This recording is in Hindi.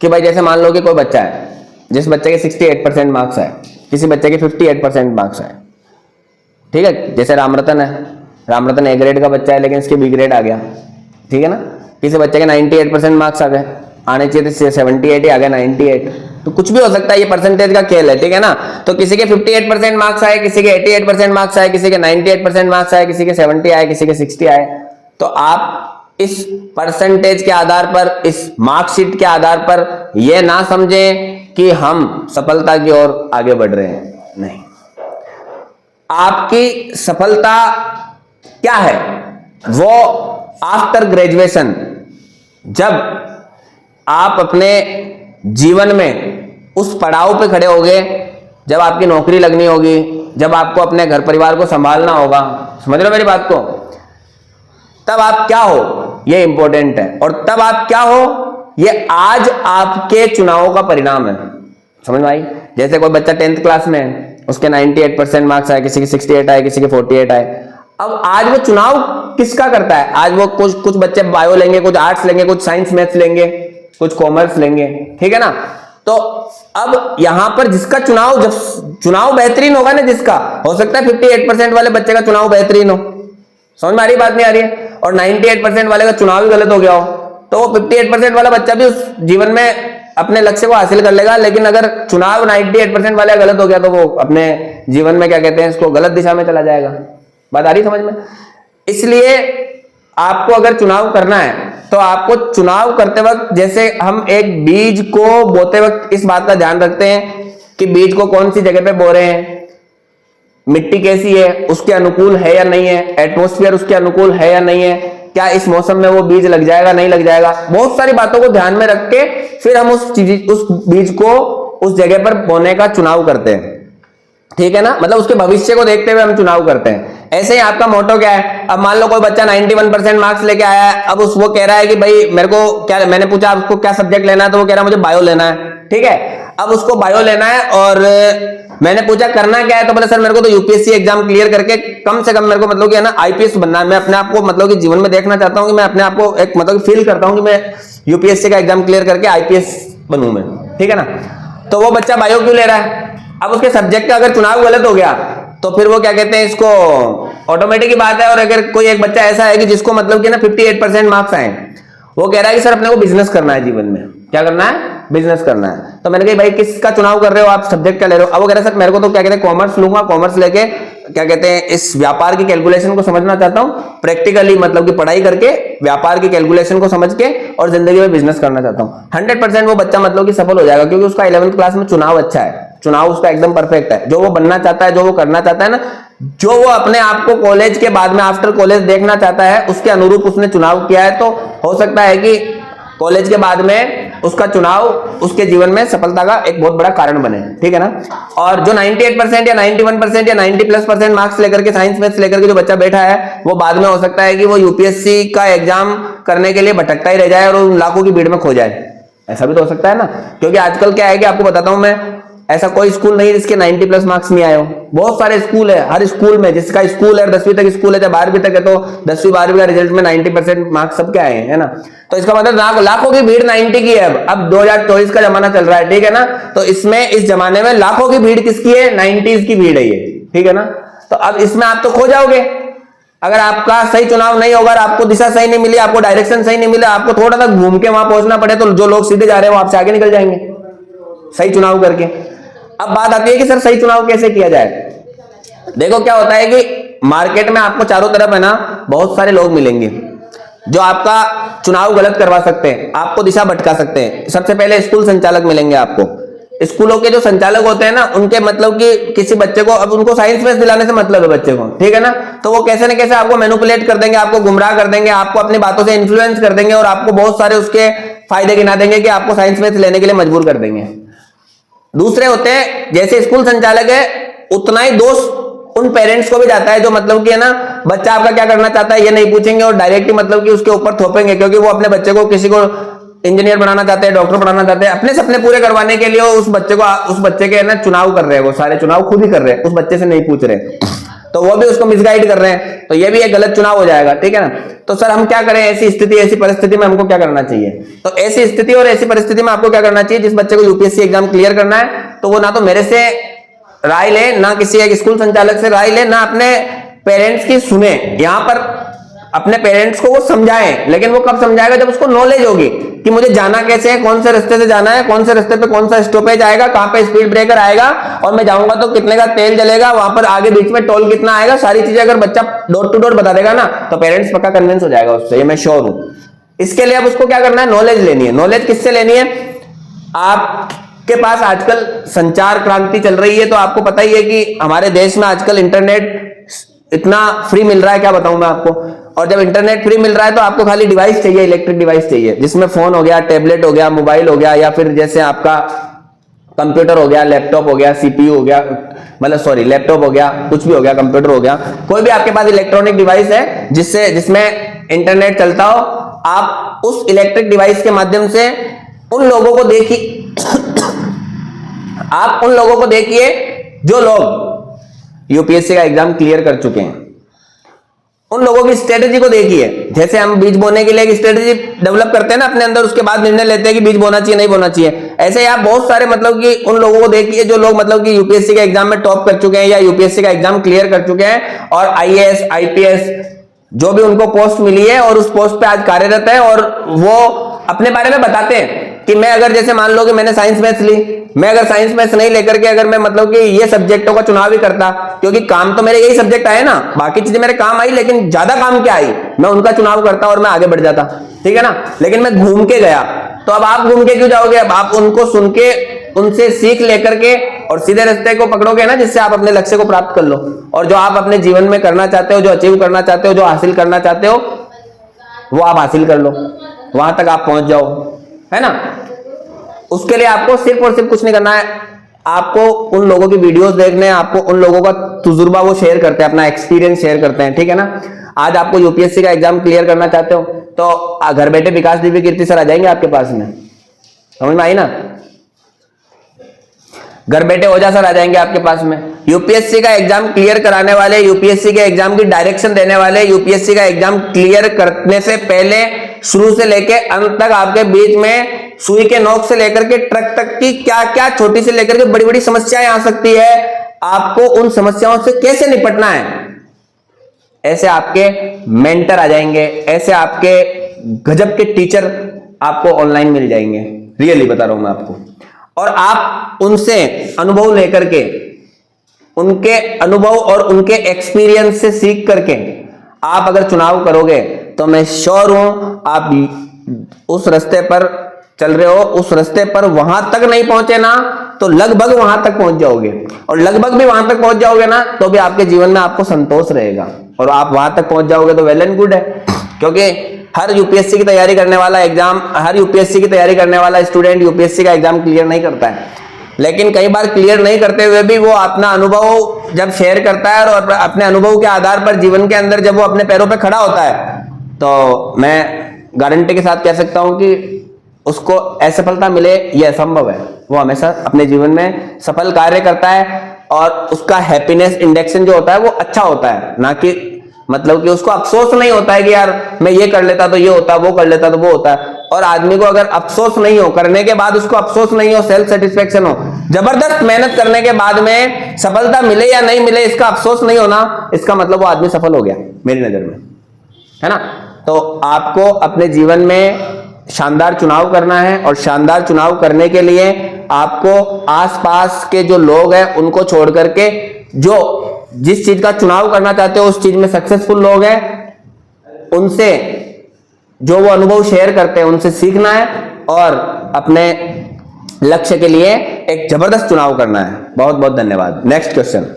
कि भाई जैसे मान लो कि कोई बच्चा है जिस बच्चे के 68% मार्क्स आए, किसी बच्चे के 58% मार्क्स आए, ठीक है, जैसे रामरतन है, रामरतन ए ग्रेड का बच्चा है लेकिन इसके बी ग्रेड आ गया, ठीक है ना। किसी बच्चे के 98% मार्क्स आ गए, आने चाहिए थे 78 ही आ गया 98, तो कुछ भी हो सकता है, ये परसेंटेज का खेल है, ठीक है ना। तो किसी के 58% मार्क्स आए, किसी के 88% मार्क्स आए, किसी के 98% मार्क्स आए, किसी के 70 आए, किसी के 60 आए, तो आप इस परसेंटेज के आधार पर, इस मार्कशीट के आधार पर यह ना समझें कि हम सफलता की ओर आगे बढ़ रहे हैं, नहीं। आपकी सफलता क्या है, वो आफ्टर ग्रेजुएशन, जब आप अपने जीवन में उस पड़ाव पे खड़े होगे, जब आपकी नौकरी लगनी होगी, जब आपको अपने घर परिवार को संभालना होगा, समझ रहे हो मेरी बात को, तब आप क्या हो ये इंपॉर्टेंट है। और तब आप क्या हो ये आज आपके चुनावों का परिणाम है, समझ में आई। जैसे कोई बच्चा 10th क्लास में है, उसके 98% मार्क्स आए, किसी के 68 आए, किसी के 48 आए, अब आज वो चुनाव किसका करता है, आज वो कुछ बच्चे बायो लेंगे, कुछ आर्ट्स लेंगे, कुछ साइंस मैथ्स लेंगे, कुछ कॉमर्स लेंगे, ठीक है ना। तो अब यहां पर जिसका चुनाव, जब चुनाव बेहतरीन होगा ना, जिसका हो सकता है 58% वाले बच्चे का चुनाव बेहतरीन हो, समझ में आ रही बात नहीं आ रही है, और 98% वाले का चुनाव ही गलत हो गया हो, तो वो 58% वाला बच्चा भी उस जीवन में अपने लक्ष्य को हासिल कर लेगा। लेकिन अगर चुनाव 98% वाले गलत हो गया तो वो अपने जीवन में क्या कहते हैं, इसको गलत दिशा में चला जाएगा। बात आ रही समझ में। इसलिए आपको अगर चुनाव करना है तो आपको चुनाव करते वक्त, जैसे हम एक बीज को बोते वक्त इस बात का ध्यान रखते हैं कि बीज को कौन सी जगह पे बो रहे हैं, मिट्टी कैसी है, उसके अनुकूल है या नहीं है, एटमॉस्फेयर उसके अनुकूल है या नहीं है, क्या इस मौसम में वो बीज लग जाएगा नहीं लग जाएगा, बहुत सारी बातों को ध्यान में रख के फिर हम उस बीज को उस जगह पर बोने का चुनाव करते हैं, ठीक है ना। मतलब उसके भविष्य को देखते हुए हम चुनाव करते हैं। ऐसे ही आपका मोटो क्या है, अब मान लो कोई बच्चा 91% मार्क्स लेके आया है, अब वो कह रहा है कि भाई मेरे को क्या, मैंने पूछा आपको क्या सब्जेक्ट लेना है, तो वो कह रहा है मुझे बायो लेना है, ठीक है। अब उसको बायो लेना है और मैंने पूछा करना क्या है, तो बोले सर मेरे को तो यूपीएससी एग्जाम क्लियर करके कम से कम मेरे को मतलब कि है ना आईपीएस बनना है, मैं अपने आप को मतलब कि जीवन में देखना चाहता हूं कि मैं अपने आप को एक मतलब फील करता हूं कि मैं यूपीएससी का एग्जाम क्लियर करके आईपीएस बनूं मैं, ठीक है ना। तो वो बच्चा बायो क्यों ले रहा है, अब उसके सब्जेक्ट का अगर चुनाव गलत हो गया तो फिर वो क्या कहते हैं, इसको ऑटोमेटिक की बात है। और अगर कोई एक बच्चा ऐसा है कि जिसको मतलब कि ना 58% मार्क्स आए, वो कह रहा है कि सर अपने को बिजनेस करना है, जीवन में क्या करना है, बिजनेस करना है, तो मैंने कहा भाई किसका चुनाव कर रहे हो आप, सब्जेक्ट क्या ले रहे हो। अब वो कह रहा है सर मेरे को तो क्या कहते हैं कॉमर्स लूंगा, कॉमर्स लेके क्या कहते हैं इस व्यापार की कैलकुलेशन को समझना चाहता हूं, प्रैक्टिकली मतलब कि पढ़ाई करके व्यापार की कैलकुलेशन को समझ के और जिंदगी में बिजनेस करना चाहता हूं। 100% वो बच्चा मतलब कि सफल हो जाएगा, क्योंकि उसका 11th क्लास में चुनाव अच्छा है, चुनाव उसका एकदम परफेक्ट है। जो वो बनना चाहता है, जो वो करना चाहता है ना, जो वो अपने आप को कॉलेज के बाद में आफ्टर कॉलेज देखना चाहता है, उसके अनुरूप उसने चुनाव किया है, तो हो सकता है कि कॉलेज के बाद में उसका चुनाव उसके जीवन में सफलता का एक बहुत बड़ा कारण बने, ठीक है ना। और जो 98% या 91% या 90+% मार्क्स लेकर के, साइंस मैथ्स लेकर के जो बच्चा बैठा है, वो बाद में हो सकता है कि वो यूपीएससी का एग्जाम करने के लिए भटकता ही रह जाए और उन लाखों की भीड़ में खो जाए, ऐसा भी तो हो सकता है ना। क्योंकि आजकल क्या है कि आपको बताता हूं मैं, ऐसा कोई स्कूल नहीं है जिसके 90+ मार्क्स नहीं आए हो, बहुत सारे स्कूल है, हर स्कूल में जिसका स्कूल है 10वीं तक स्कूल है, चाहे 12वीं तक है, तो 10वीं 12वीं का रिजल्ट में 90% मार्क्स सबके आए हैं, है ना। तो इसका मतलब लाखों की भीड़ 90 की है। अब 2024 का जमाना चल रहा है, ठीक है ना, तो इसमें इस जमाने में लाखों की भीड़ किसकी है, 90s की भीड़ है ये, ठीक है ना। तो अब इसमें आप तो खो जाओगे अगर आपका सही चुनाव नहीं होगा, आपको दिशा सही नहीं मिली, आपको डायरेक्शन सही नहीं मिला, आपको थोड़ा सा घूम के वहां पहुंचना पड़े, तो जो लोग सीधे जा रहे हैं वो आपसे आगे निकल जाएंगे सही चुनाव करके। अब बात आती है कि सर सही चुनाव कैसे किया जाए। देखो क्या होता है कि मार्केट में आपको चारों तरफ है ना बहुत सारे लोग मिलेंगे जो आपका चुनाव गलत करवा सकते हैं, आपको दिशा भटका सकते हैं। सबसे पहले स्कूल संचालक मिलेंगे आपको। स्कूलों के जो संचालक होते हैं ना, उनके मतलब कि किसी बच्चे को, अब उनको साइंस मैथ्स दिलाने से मतलब है बच्चे को, ठीक है ना, तो वो कैसे न कैसे आपको मैनिपुलेट कर देंगे, आपको गुमराह कर देंगे, आपको अपनी बातों से इन्फ्लुएंस कर देंगे और आपको बहुत सारे उसके फायदे गिना देंगे कि आपको साइंस मैथ्स लेने के लिए मजबूर कर देंगे। दूसरे होते हैं जैसे स्कूल संचालक है, उतना ही दोष उन पेरेंट्स को भी जाता है जो मतलब कि है ना बच्चा आपका क्या करना चाहता है ये नहीं पूछेंगे और डायरेक्टली मतलब कि उसके ऊपर थोपेंगे, क्योंकि वो अपने बच्चे को किसी को इंजीनियर बनाना चाहते हैं, डॉक्टर बनाना चाहते हैं, अपने सपने पूरे करवाने के लिए उस बच्चे के ना चुनाव कर रहे हैं, वो सारे चुनाव खुद ही कर रहे हैं, उस बच्चे से नहीं पूछ रहे। तो वो भी उसको मिसगाइड कर रहे हैं, तो ये भी एक गलत चुनाव हो जाएगा, ठीक है ना। तो सर हम क्या करें, ऐसी स्थिति ऐसी परिस्थिति में हमको क्या करना चाहिए? तो ऐसी स्थिति और ऐसी परिस्थिति में आपको क्या करना चाहिए, जिस बच्चे को यूपीएससी एग्जाम क्लियर करना है तो वो ना तो मेरे से राय ले, ना किसी एक स्कूल संचालक से राय ले, ना अपने पेरेंट्स की सुने। यहां पर अपने पेरेंट्स को वो समझाए, लेकिन वो कब समझाएगा, जब उसको नॉलेज होगी कि मुझे जाना कैसे है, कौन से रास्ते से जाना है, कौन से रास्ते पे कौन सा स्टॉपेज आएगा, कहां पे स्पीड ब्रेकर आएगा, और मैं जाऊंगा तो कितने का तेल जलेगा, वहां पर आगे बीच में टोल कितना आएगा, सारी चीजें अगर बच्चा डोर टू डोर बता देगा ना तो पेरेंट्स पक्का कन्विंस हो जाएगा उससे, ये मैं श्योर हूं। इसके लिए अब उसको क्या करना है, नॉलेज लेनी है। नॉलेज किससे लेनी है? आपके पास आजकल संचार क्रांति चल रही है, तो आपको पता ही है कि हमारे देश में आजकल इंटरनेट इतना फ्री मिल रहा है, क्या बताऊं मैं आपको। और जब इंटरनेट फ्री मिल रहा है तो आपको खाली डिवाइस चाहिए, इलेक्ट्रिक डिवाइस चाहिए, जिसमें फोन हो गया, टैबलेट हो गया, मोबाइल हो गया, या फिर जैसे आपका कंप्यूटर हो गया, लैपटॉप हो गया, सीपीयू हो गया, मतलब सॉरी लैपटॉप हो गया, कुछ भी हो गया, कंप्यूटर हो गया, कोई भी आपके पास इलेक्ट्रॉनिक डिवाइस है जिसमें इंटरनेट चलता हो, आप उस इलेक्ट्रिक डिवाइस के माध्यम से उन लोगों को देखिए आप उन लोगों को देखिए जो लोग यूपीएससी का एग्जाम क्लियर कर चुके हैं, उन लोगों की स्ट्रेटेजी को देखिए। जैसे हम बीज बोने के लिए एक स्ट्रेटेजी डेवलप करते हैं ना अपने अंदर, उसके बाद निर्णय लेते हैं कि बीज बोना चाहिए नहीं बोना चाहिए, ऐसे ही आप बहुत सारे मतलब कि उन लोगों को देखिए जो लोग मतलब कि यूपीएससी के एग्जाम में टॉप कर चुके हैं या यूपीएससी का एग्जाम क्लियर कर चुके हैं, और आईएएस आईपीएस जो भी उनको पोस्ट मिली है और उस पोस्ट पे आज कार्यरत है, और वो अपने बारे में बताते हैं कि मैं अगर जैसे मान लो कि मैंने साइंस मैथ्स ली, मैं अगर साइंस मैथ्स नहीं लेकर के अगर मैं मतलब कि ये सब्जेक्टों का चुनाव ही करता, क्योंकि काम तो मेरे यही सब्जेक्ट आए ना, बाकी चीजें मेरे काम आई, लेकिन ज्यादा काम क्या आई, मैं उनका चुनाव करता और मैं आगे बढ़ जाता, ठीक है ना। लेकिन मैं घूम के गया, तो अब आप घूम के क्यों जाओगे? अब आप उनको सुन के, उनसे सीख लेकर के और सीधे रास्ते को पकड़ोगे ना, जिससे आप अपने लक्ष्य को प्राप्त कर लो, और जो आप अपने जीवन में करना चाहते हो, जो अचीव करना चाहते हो, जो हासिल करना चाहते हो, वो आप हासिल कर लो, वहां तक आप पहुंच जाओ, है ना। उसके लिए आपको सिर्फ और सिर्फ कुछ नहीं करना है, आपको उन लोगों की वीडियोस देखने हैं, आपको उन लोगों का तजुर्बा वो शेयर करते हैं, अपना एक्सपीरियंस शेयर करते हैं, ठीक है ना। आज आपको यूपीएससी का एग्जाम क्लियर करना चाहते हो तो घर बैठे विकास दिव्य कीर्ति सर आ जाएंगे आपके पास में, समझ में आई ना। घर बैठे ओझा सर आ जाएंगे आपके पास में, यूपीएससी का एग्जाम क्लियर कराने वाले, यूपीएससी के एग्जाम की डायरेक्शन देने वाले, यूपीएससी का एग्जाम क्लियर करने से पहले शुरू से लेके अंत तक आपके बीच में सुई के नोक से लेकर के ट्रक तक की क्या क्या छोटी से लेकर के बड़ी बड़ी समस्याएं आ सकती है, आपको उन समस्याओं से कैसे निपटना है, ऐसे आपके मेंटर आ जाएंगे, ऐसे आपके गजब के टीचर आपको ऑनलाइन मिल जाएंगे, रियली बता रहा हूं मैं आपको। और आप उनसे अनुभव लेकर के, उनके अनुभव और उनके एक्सपीरियंस से सीख करके आप अगर चुनाव करोगे तो मैं श्योर हूं आप उस रास्ते पर चल रहे हो, उस रास्ते पर वहां तक नहीं पहुंचे ना तो लगभग वहां तक पहुंच जाओगे, और लगभग भी वहां तक पहुंच जाओगे ना तो भी आपके जीवन में आपको संतोष रहेगा, और आप वहां तक पहुंच जाओगे तो वेल एंड गुड है। क्योंकि हर यूपीएससी की तैयारी करने वाला हर यूपीएससी की तैयारी करने वाला स्टूडेंट यूपीएससी का एग्जाम क्लियर नहीं करता है, लेकिन कई बार क्लियर नहीं करते हुए भी वो अपना अनुभव जब शेयर करता है और अपने अनुभव के आधार पर जीवन के अंदर जब वो अपने पैरों पर खड़ा होता है, तो मैं गारंटी के साथ कह सकता हूं कि उसको असफलता मिले ये असंभव है। वो हमेशा अपने जीवन में सफल कार्य करता है और उसका हैप्पीनेस इंडेक्सन जो होता है वो अच्छा होता है, ना कि मतलब कि उसको अफसोस नहीं होता है कि यार मैं ये कर लेता तो ये होता, वो कर लेता तो वो होता। और आदमी को अगर अफसोस नहीं हो, करने के बाद उसको अफसोस नहीं हो, सेल्फ सेटिस्फेक्शन हो, जबरदस्त मेहनत करने के बाद में सफलता मिले या नहीं मिले इसका अफसोस नहीं होना, इसका मतलब वो आदमी सफल हो गया मेरी नजर में, है ना। तो आपको अपने जीवन में शानदार चुनाव करना है, और शानदार चुनाव करने के लिए आपको आसपास के जो लोग हैं उनको छोड़ करके जो जिस चीज का चुनाव करना चाहते हो उस चीज में सक्सेसफुल लोग हैं, उनसे जो वो अनुभव शेयर करते हैं उनसे सीखना है और अपने लक्ष्य के लिए एक जबरदस्त चुनाव करना है। बहुत बहुत धन्यवाद। Next question.